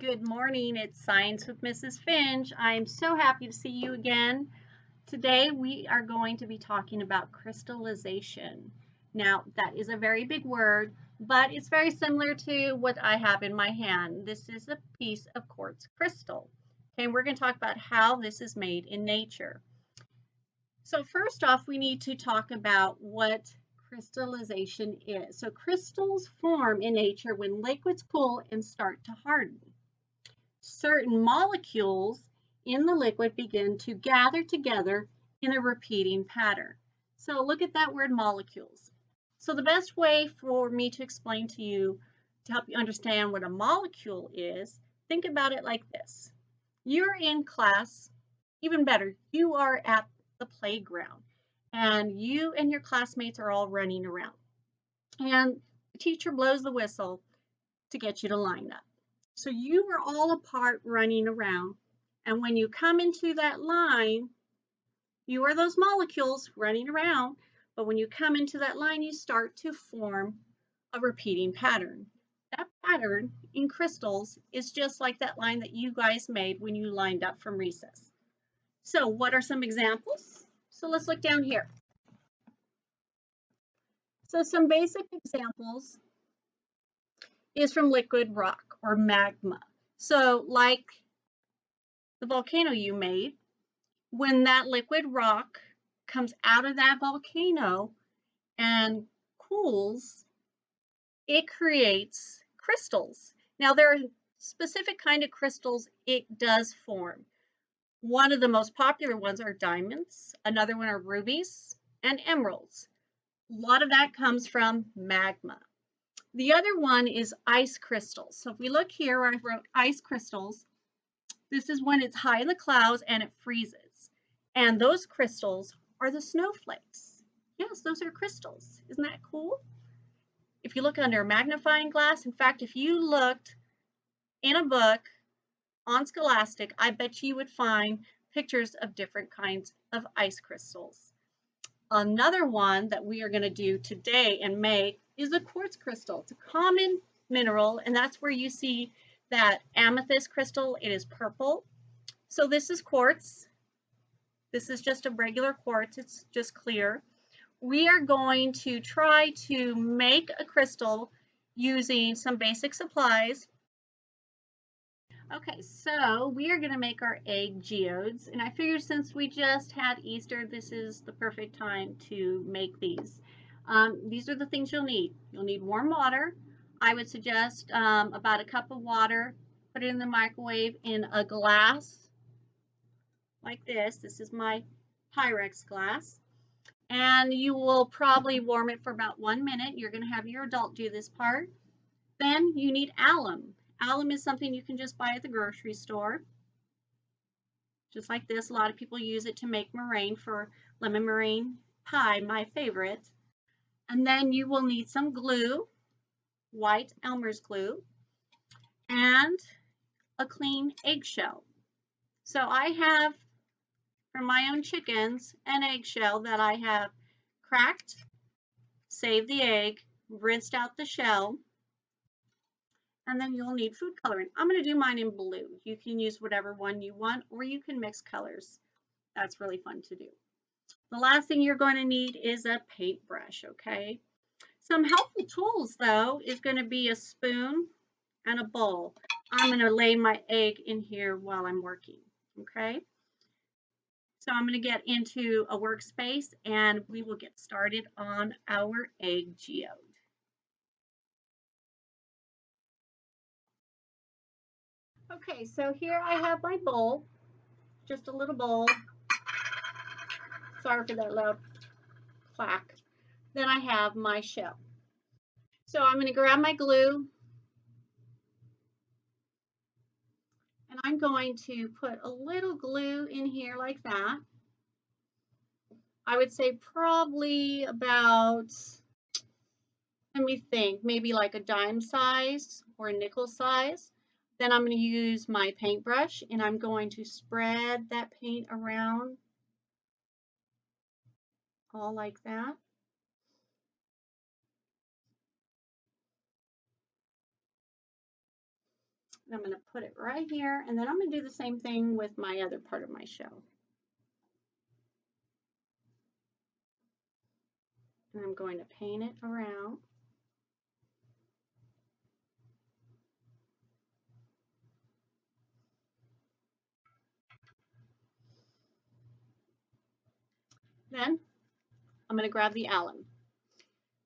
Good morning. It's Science with Mrs. Finch. I'm so happy to see you again. Today we are going to be talking about crystallization. Now, that is a very big word, but it's very similar to what I have in my hand. This is a piece of quartz crystal. Okay, and we're going to talk about how this is made in nature. So first off, we need to talk about what crystallization is. So crystals form in nature when liquids cool and start to harden. Certain molecules in the liquid begin to gather together in a repeating pattern. So look at that word molecules. So the best way for me to explain to you to help you understand what a molecule is, think about it like this. You're in class, even better, you are at the playground and you and your classmates are all running around. And the teacher blows the whistle to get you to line up. So you are all apart running around. And when you come into that line, you are those molecules running around. But when you come into that line, you start to form a repeating pattern. That pattern in crystals is just like that line that you guys made when you lined up from recess. So what are some examples? So let's look down here. So some basic examples is from liquid rock or magma. So like the volcano you made, when that liquid rock comes out of that volcano and cools, it creates crystals. Now there are specific kind of crystals it does form. One of the most popular ones are diamonds, another one are rubies and emeralds. A lot of that comes from magma. The other one is ice crystals. So if we look here, I wrote ice crystals. This is when it's high in the clouds and it freezes. And those crystals are the snowflakes. Yes, those are crystals. Isn't that cool? If you look under a magnifying glass, in fact, if you looked in a book on Scholastic, I bet you would find pictures of different kinds of ice crystals. Another one that we are going to do today and make is a quartz crystal. It's a common mineral, and that's where you see that amethyst crystal. It is purple. So this is quartz. This is just a regular quartz. It's just clear. We are going to try to make a crystal using some basic supplies. Okay, so we are going to make our egg geodes, and I figured since we just had Easter, this is the perfect time to make these. These are the things you'll need. You'll need warm water. I would suggest about a cup of water. Put it in the microwave in a glass like this. This is my Pyrex glass. And you will probably warm it for about 1 minute. You're going to have your adult do this part. Then you need alum. Alum is something you can just buy at the grocery store. Just like this. A lot of people use it to make meringue for lemon meringue pie, my favorite. And then you will need some glue, white Elmer's glue, and a clean eggshell. So I have, from my own chickens, an eggshell that I have cracked, saved the egg, rinsed out the shell, and then you'll need food coloring. I'm going to do mine in blue. You can use whatever one you want, or you can mix colors. That's really fun to do. The last thing you're going to need is a paintbrush, okay? Some helpful tools, though, is going to be a spoon and a bowl. I'm going to lay my egg in here while I'm working, okay? So I'm going to get into a workspace and we will get started on our egg geode. Okay, so here I have my bowl, just a little bowl. Sorry for that loud clack. Then I have my shell. So I'm going to grab my glue and I'm going to put a little glue in here like that. I would say probably about, let me think, maybe like a dime size or a nickel size. Then I'm going to use my paintbrush and I'm going to spread that paint around all like that. I'm going to put it right here, and then I'm going to do the same thing with my other part of my shell. And I'm going to paint it around. Then I'm going to grab the alum.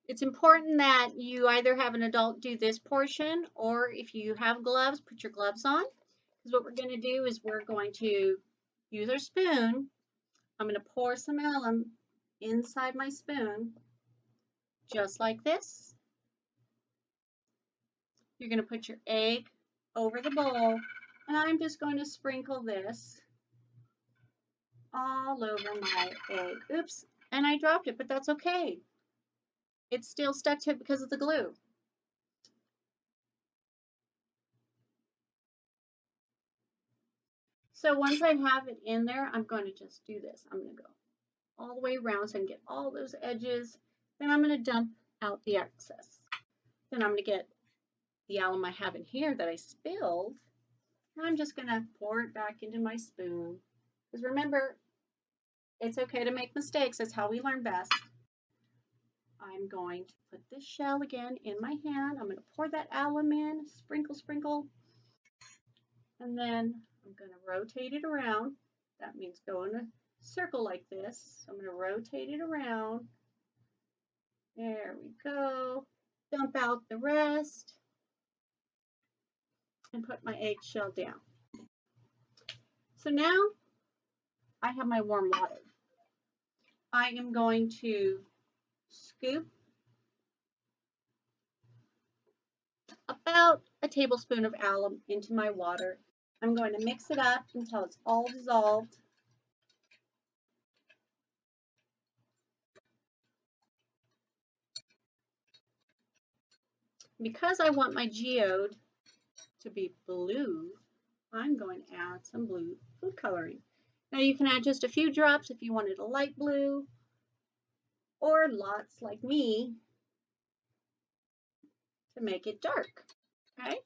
It's important that you either have an adult do this portion, or if you have gloves, put your gloves on. Because what we're going to do is we're going to use our spoon. I'm going to pour some alum inside my spoon, just like this. You're going to put your egg over the bowl, and I'm just going to sprinkle this all over my egg. Oops, and I dropped it, but that's okay. It's still stuck to it because of the glue. So once I have it in there, I'm going to just do this. I'm going to go all the way around so I can get all those edges. Then I'm going to dump out the excess. Then I'm going to get the alum I have in here that I spilled. And I'm just going to pour it back into my spoon. Because remember, it's okay to make mistakes. That's how we learn best. I'm going to put this shell again in my hand. I'm going to pour that alum in, sprinkle, sprinkle. And then I'm going to rotate it around. That means go in a circle like this. I'm going to rotate it around. There we go. Dump out the rest and put my eggshell down. So now I have my warm water. I am going to scoop about a tablespoon of alum into my water. I'm going to mix it up until it's all dissolved. Because I want my geode to be blue, I'm going to add some blue food coloring. Now you can add just a few drops if you wanted a light blue, or lots like me to make it dark. Okay?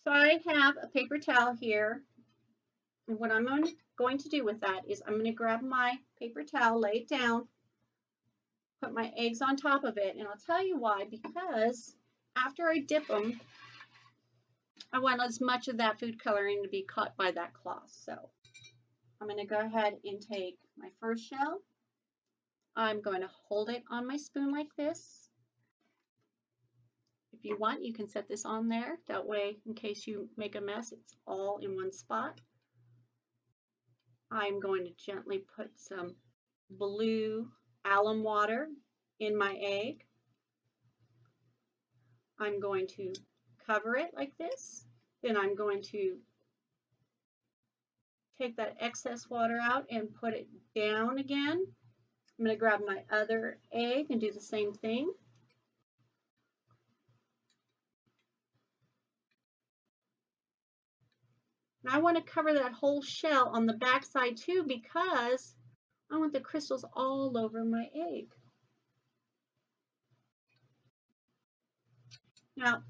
So I have a paper towel here, and what I'm going to do with that is I'm going to grab my paper towel, lay it down, put my eggs on top of it, and I'll tell you why. Because after I dip them, I want as much of that food coloring to be caught by that cloth. So I'm going to go ahead and take my first shell. I'm going to hold it on my spoon like this. If you want, you can set this on there. That way, in case you make a mess, it's all in one spot. I'm going to gently put some blue alum water in my egg. I'm going to cover it like this. Then I'm going to take that excess water out and put it down again. I'm going to grab my other egg and do the same thing. And I want to cover that whole shell on the back side too, because I want the crystals all over my egg. Now,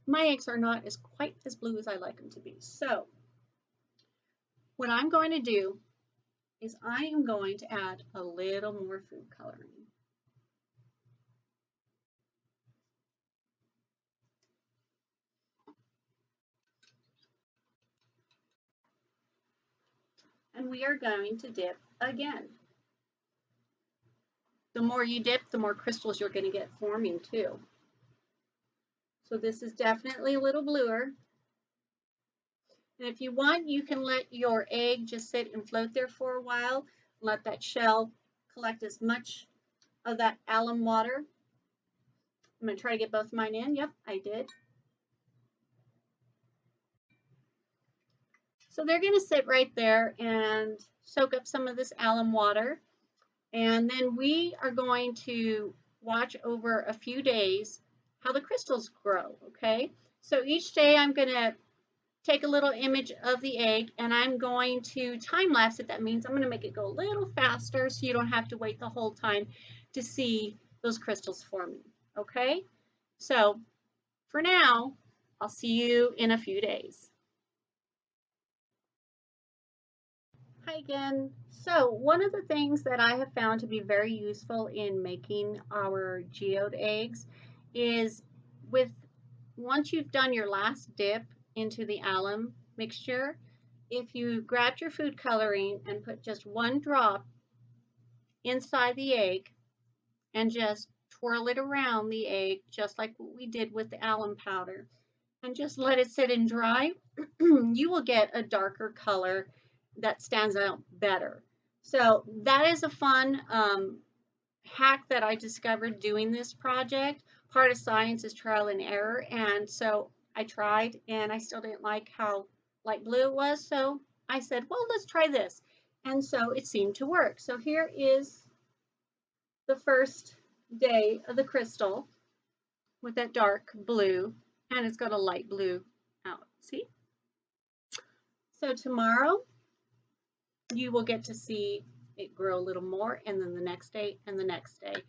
my eggs are not quite as blue as I like them to be. So what I'm going to do is I am going to add a little more food coloring. And we are going to dip again. The more you dip, the more crystals you're going to get forming too. So this is definitely a little bluer. And if you want, you can let your egg just sit and float there for a while. Let that shell collect as much of that alum water. I'm going to try to get both mine in. Yep, I did. So they're going to sit right there and soak up some of this alum water. And then we are going to watch over a few days how the crystals grow, okay? So each day I'm going to take a little image of the egg and I'm going to time lapse it. That means I'm going to make it go a little faster so you don't have to wait the whole time to see those crystals for me. Okay, so for now, I'll see you in a few days. Hi again. So one of the things that I have found to be very useful in making our geode eggs is with once you've done your last dip into the alum mixture, if you grabbed your food coloring and put just one drop inside the egg and just twirl it around the egg, just like what we did with the alum powder, and just let it sit and dry, you will get a darker color that stands out better. So that is a fun hack that I discovered doing this project. Part of science is trial and error, and so I tried and I still didn't like how light blue it was, so I said, well, let's try this. And so it seemed to work. So here is the first day of the crystal with that dark blue, and it's got a light blue out. See? So tomorrow you will get to see it grow a little more, and then the next day and the next day.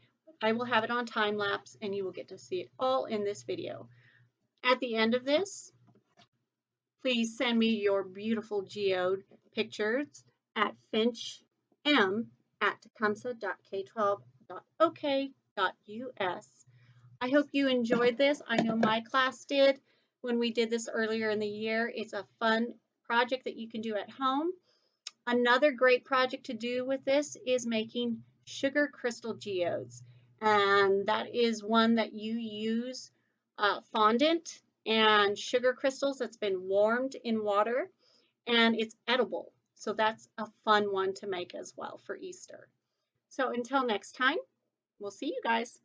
I will have it on time lapse and you will get to see it all in this video. At the end of this, please send me your beautiful geode pictures at finchm@tecumseh.k12.ok.us. I hope you enjoyed this. I know my class did when we did this earlier in the year. It's a fun project that you can do at home. Another great project to do with this is making sugar crystal geodes. And that is one that you use fondant and sugar crystals that's been warmed in water, and it's edible. So that's a fun one to make as well for Easter. So until next time, we'll see you guys.